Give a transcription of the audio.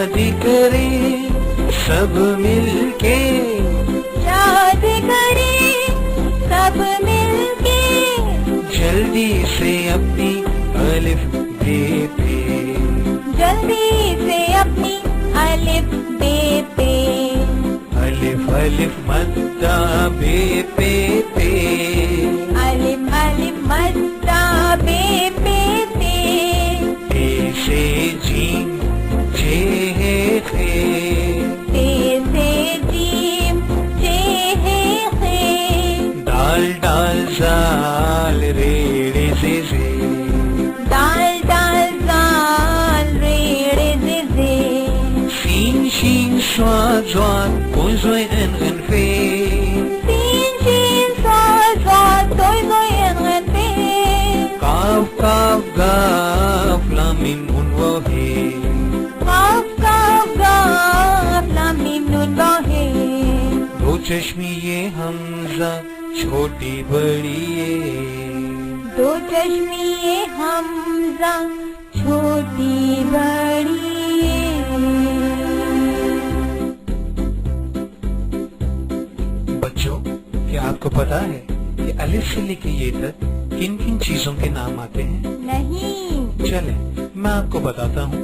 شاد کریں سب مل کے، شاد کریں سب مل کے، جلدی سے اپنی الف بے پہ، جلدی سے اپنی الف بے پہ، الف الف مدہ بے پہ پہ، الف الف مدہ بے پہ پہ، تے سے جیم جے ہے خے، تے سے جیم جے ہے خے، دال ڈال زال ریڑے سے زے، دال ڈال زال ریڑے زے زے، سین شین صاد زواد کوئی زوئی ان غن فے، سین شین صاد صاد توئی زوئی ان غن فے، کاف کاف گاف لام میم نون واو ہے، قاف کاف گاف لام میم نون واو ہے، دو چشمی یہ حمزہ چھوٹی بڑی ہے، دو چشمی یہ حمزہ چھوٹی بڑی ہے۔ بچوں کیا آپ کو پتا ہے کہ الف سے لے کے یہ تک کن کن چیزوں کے نام آتے ہیں؟ نہیں، چلیں میں آپ کو بتاتا ہوں۔